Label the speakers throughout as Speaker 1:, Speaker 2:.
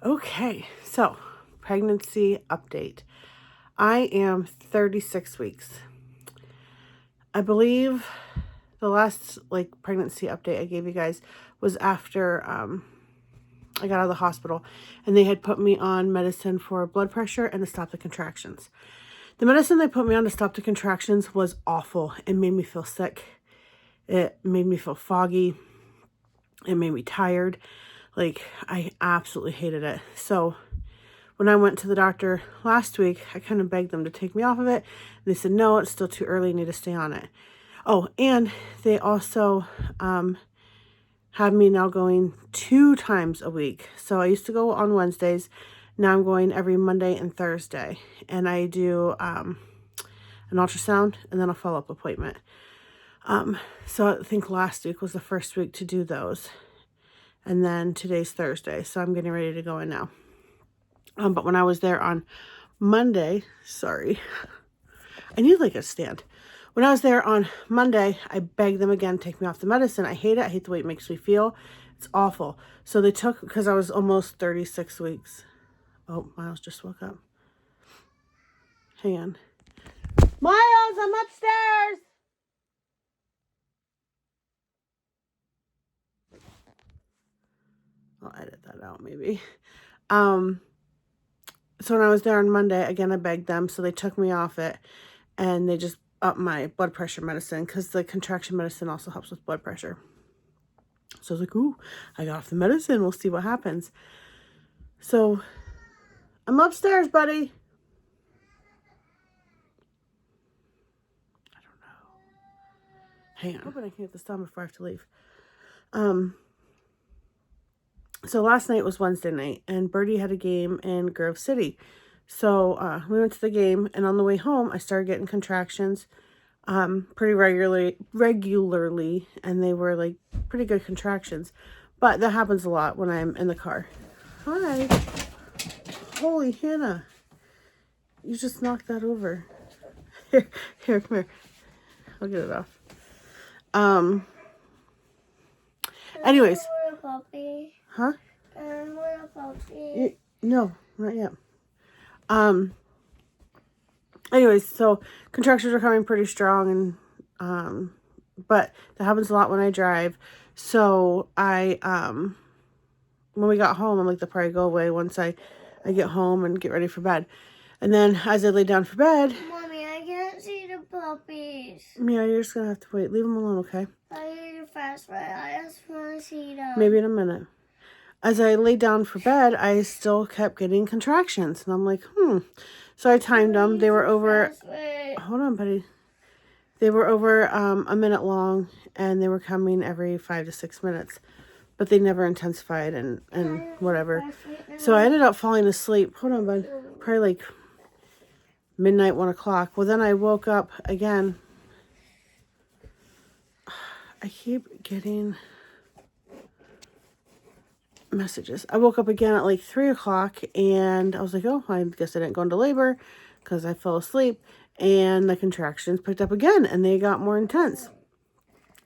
Speaker 1: Okay, so pregnancy update. I am 36 weeks. I believe the last pregnancy update I gave you guys was after I got out of the hospital, and they had put me on medicine for blood pressure and to stop the contractions. The medicine they put me on to stop the contractions was awful. It made me feel sick. It made me feel foggy. It made me tired. I absolutely hated it. So when I went to the doctor last week, I kind of begged them to take me off of it. They said, no, it's still too early. You need to stay on it. Oh, and they also have me now going 2 times a week. So I used to go on Wednesdays. Now I'm going every Monday and Thursday. And I do an ultrasound and then a follow-up appointment. So I think last week was the first week to do those. And then today's Thursday. So I'm getting ready to go in now. But when I was there on Monday, sorry, I need a stand. When I was there on Monday, I begged them again to take me off the medicine. I hate it. I hate the way it makes me feel. It's awful. So they took, because I was almost 36 weeks. Oh, Miles just woke up. Hang on. Miles, I'm upstairs. I'll edit that out maybe. So when I was there on Monday, again, I begged them. So they took me off it, and they just upped my blood pressure medicine, because the contraction medicine also helps with blood pressure. So I was like, ooh, I got off the medicine. We'll see what happens. So I'm upstairs, buddy. I don't know. Hang on. I'm hoping I can get this done before I have to leave. So last night was Wednesday night, and Birdie had a game in Grove City. So we went to the game, and on the way home, I started getting contractions pretty regularly, and they were pretty good contractions. But that happens a lot when I'm in the car. Hi. Holy Hannah. You just knocked that over. Here, come here. I'll get it off. Anyways. Huh? No, not yet. Anyways, so contractions are coming pretty strong, and but that happens a lot when I drive. So I when we got home, I'm like, they'll probably go away once I get home and get ready for bed. And then as I lay down for bed,
Speaker 2: Mommy, I can't see the puppies.
Speaker 1: Yeah, you're just gonna have to wait. Leave them alone, okay?
Speaker 2: I need to fast food. I just want to see them.
Speaker 1: Maybe in a minute. As I lay down for bed, I still kept getting contractions. And I'm like, So I timed them. They were over... Hold on, buddy. They were over a minute long, and they were coming every 5 to 6 minutes. But they never intensified and whatever. So I ended up falling asleep. Hold on, bud. Probably midnight, 1 o'clock. Well, then I woke up again. I keep getting messages. I woke up again at 3 o'clock, and I was like, oh, I guess I didn't go into labor because I fell asleep, and the contractions picked up again, and they got more intense.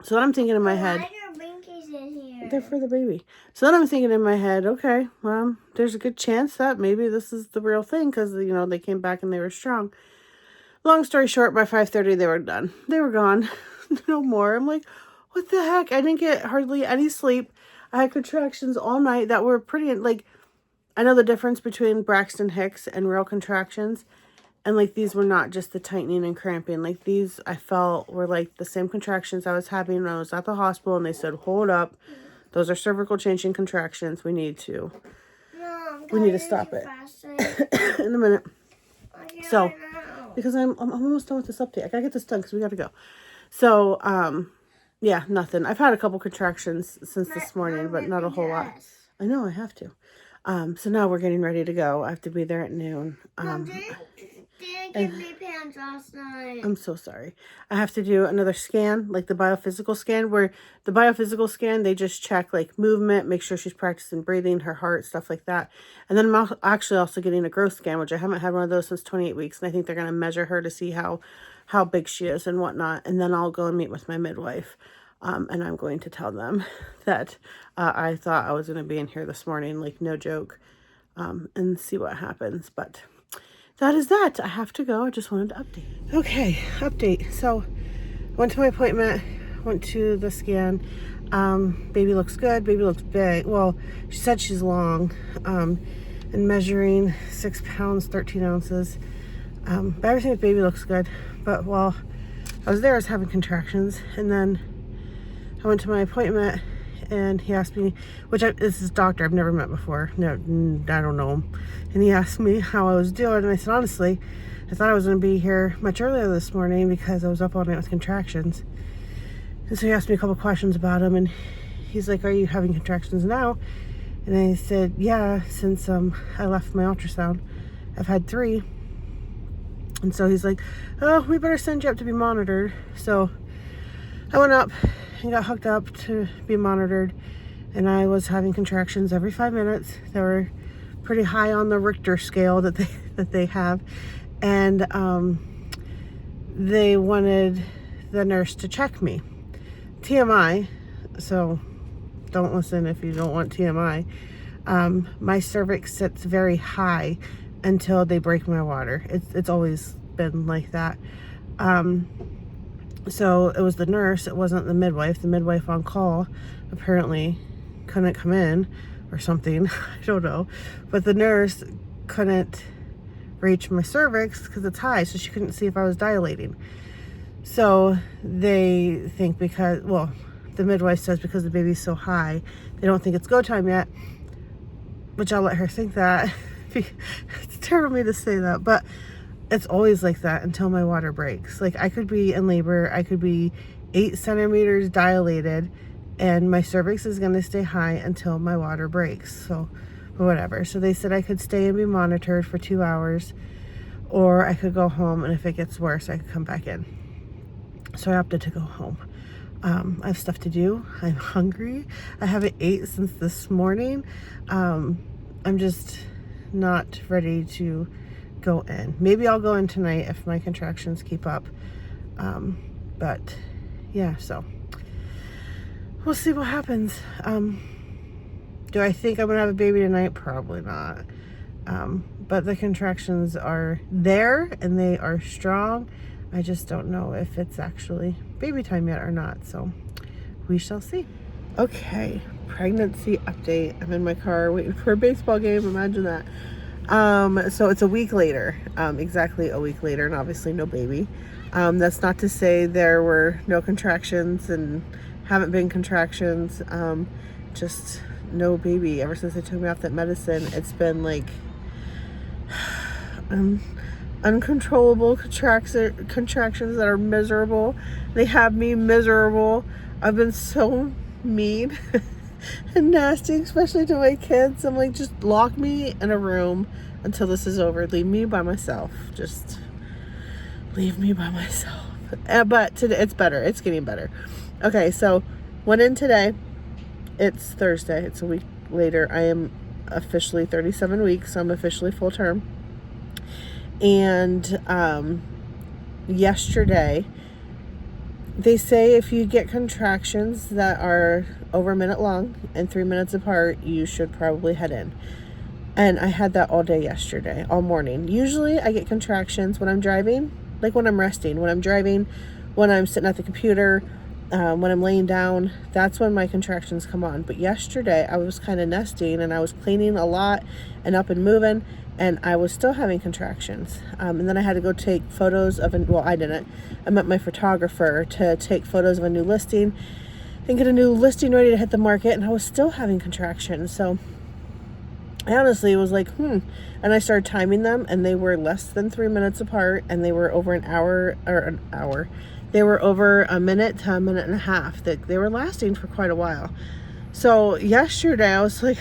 Speaker 1: So then I'm thinking in my head,
Speaker 2: why are your binkies in here?
Speaker 1: They're for the baby. So then I'm thinking in my head, okay, well, there's a good chance that maybe this is the real thing, because they came back and they were strong. Long story short, by 5:30 they were done. They were gone. No more. I'm like, what the heck? I didn't get hardly any sleep. I had contractions all night that were pretty, I know the difference between Braxton Hicks and real contractions. And, these were not just the tightening and cramping. These, I felt, were, the same contractions I was having when I was at the hospital. And they said, hold up. Those are cervical changing contractions. We need to stop it. In a minute. So, because I'm almost done with this update. I gotta get this done because we gotta go. So, yeah, nothing. I've had a couple contractions since this morning, but not a whole lot. I know, I have to. So now we're getting ready to go. I have to be there at noon.
Speaker 2: Didn't give me pants last night.
Speaker 1: I'm so sorry. I have to do another scan, the biophysical scan, where the biophysical scan, they just check movement, make sure she's practicing breathing, her heart, stuff like that. And then I'm actually also getting a growth scan, which I haven't had one of those since 28 weeks. And I think they're going to measure her to see how big she is and whatnot. And then I'll go and meet with my midwife. And I'm going to tell them that I thought I was going to be in here this morning, no joke. and see what happens. But that is that. I have to go. I just wanted to update. Okay, update. So went to my appointment, went to the scan. Baby looks good. Baby looks big. Well, she said she's long, and measuring 6 pounds, 13 ounces. But everything with baby looks good. But while I was there, I was having contractions, and then I went to my appointment, and he asked me, this is a doctor I've never met before. No, I don't know him. And he asked me how I was doing, and I said, honestly, I thought I was going to be here much earlier this morning because I was up all night with contractions. And so he asked me a couple questions about him, and he's like, are you having contractions now? And I said, yeah, since I left my ultrasound. I've had 3. And so he's like, oh, we better send you up to be monitored. So I went up and got hooked up to be monitored, and I was having contractions every 5 minutes. They were pretty high on the Richter scale that they have, and they wanted the nurse to check me. TMI, so don't listen if you don't want TMI. My cervix sits very high until they break my water. It's always been like that. So it was the nurse, it wasn't the midwife. The midwife on call apparently couldn't come in or something. I don't know. But the nurse couldn't reach my cervix because it's high, so she couldn't see if I was dilating. So they think the midwife says because the baby's so high, they don't think it's go time yet, which I'll let her think that. It's terrible of me to say that, but it's always like that until my water breaks. Like, I could be in labor, I could be 8 centimeters dilated, and my cervix is going to stay high until my water breaks. So, but whatever. So they said I could stay and be monitored for 2 hours, or I could go home, and if it gets worse, I could come back in. So I opted to go home. I have stuff to do. I'm hungry. I haven't ate since this morning. I'm just not ready to go in. Maybe I'll go in tonight if my contractions keep up. But yeah, so we'll see what happens. Do I think I'm gonna have a baby tonight? Probably not. But the contractions are there and they are strong. I just don't know if it's actually baby time yet or not, so we shall see. Okay, pregnancy update. I'm in my car waiting for a baseball game, imagine that. So it's a week later, exactly a week later, and obviously no baby. That's not to say there were no contractions and haven't been contractions, just no baby. Ever since they took me off that medicine, it's been like uncontrollable contractions that are miserable. They have me miserable. I've been so mean and nasty, especially to my kids. I'm like, just lock me in a room until this is over. Leave me by myself. Just leave me by myself. But today it's better. It's getting better. Okay, so went in today. It's Thursday. It's a week later. I am officially 37 weeks. So I'm officially full term. And yesterday, they say if you get contractions that are over a minute long and 3 minutes apart, you should probably head in. And I had that all day yesterday, all morning. Usually I get contractions when I'm driving, like when I'm resting, when I'm driving, when I'm sitting at the computer, when I'm laying down. That's when my contractions come on. But yesterday I was kind of nesting and I was cleaning a lot and up and moving, and I was still having contractions. And then I had to go take photos of I didn't. I met my photographer to take photos of a new listing and get a new listing ready to hit the market, and I was still having contractions. So I honestly was like, and I started timing them, and they were less than 3 minutes apart, and they were over an hour. They were over a minute to a minute and a half. They were lasting for quite a while. So yesterday I was like,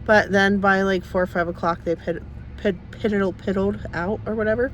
Speaker 1: but then by like 4 or 5 o'clock they piddled out or whatever.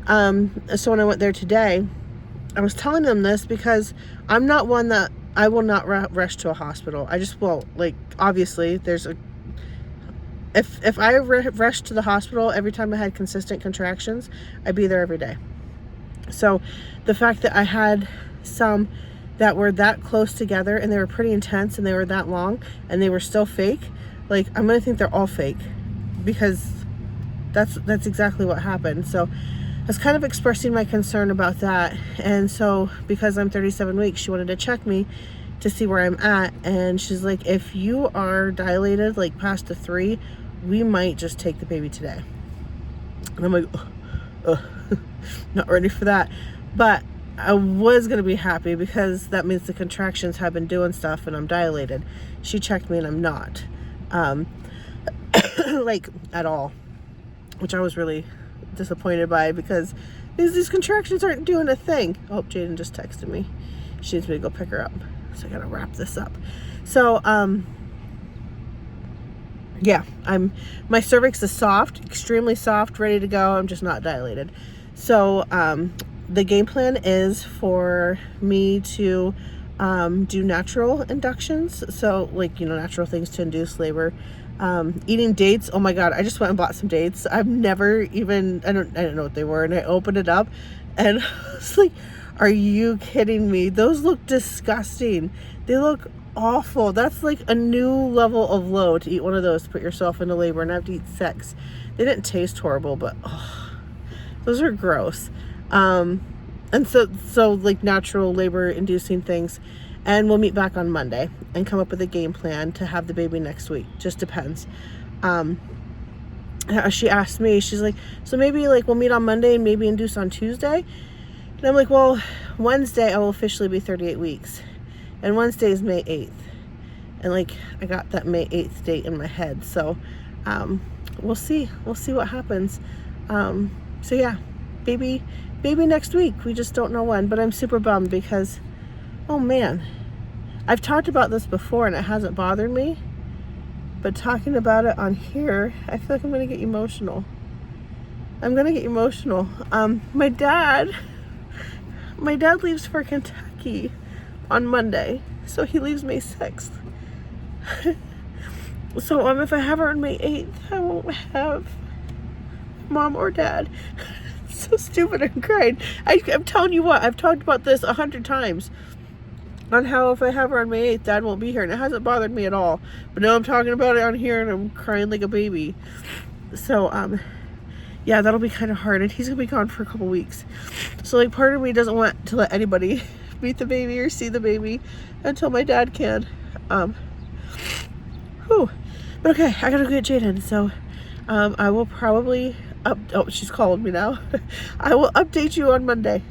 Speaker 1: So when I went there today, I was telling them this because I'm not one that I will not rush to a hospital. I just won't. Like, obviously there's if I rushed to the hospital every time I had consistent contractions, I'd be there every day. So the fact that I had some that were that close together and they were pretty intense and they were that long and they were still fake, Like, I'm gonna think they're all fake, because that's exactly what happened. So I was kind of expressing my concern about that. And so because I'm 37 weeks, she wanted to check me to see where I'm at. And she's like, if you are dilated like past the 3, we might just take the baby today. And I'm like, not ready for that. But I was going to be happy because that means the contractions have been doing stuff and I'm dilated. She checked me and I'm not. Like, at all. Which I was really disappointed by, because these contractions aren't doing a thing. Oh, Jaden just texted me. She needs me to go pick her up. So I gotta wrap this up. So, yeah, my cervix is soft, extremely soft, ready to go. I'm just not dilated. So, the game plan is for me to do natural inductions. So, like, natural things to induce labor. Eating dates. Oh my God, I just went and bought some dates. I've never even, I don't know what they were. And I opened it up and I was like, are you kidding me? Those look disgusting. They look awful. That's like a new level of low to eat one of those to put yourself into labor and have to eat sex. They didn't taste horrible, but those are gross. And so like natural labor inducing things. And we'll meet back on Monday and come up with a game plan to have the baby next week. Just depends. She asked me, she's like, so maybe like we'll meet on Monday and maybe induce on Tuesday. And I'm like, well, Wednesday I will officially be 38 weeks. And Wednesday is May 8th. And like, I got that May 8th date in my head. So we'll see. We'll see what happens. So yeah, baby next week. We just don't know when. But I'm super bummed because, oh man, I've talked about this before and it hasn't bothered me, but talking about it on here, I feel like I'm going to get emotional. My dad leaves for Kentucky on Monday, so he leaves May 6th. So if I have her on May 8th, I won't have mom or dad. It's so stupid, I'm crying. I'm telling you what, I've talked about this 100 times. On how if I have her on May 8th, Dad won't be here. And it hasn't bothered me at all. But now I'm talking about it on here and I'm crying like a baby. So, yeah, that'll be kind of hard. And he's going to be gone for a couple weeks. So, like, part of me doesn't want to let anybody meet the baby or see the baby until my dad can. But okay, I got to go get Jaden. So, I will probably... oh, she's calling me now. I will update you on Monday.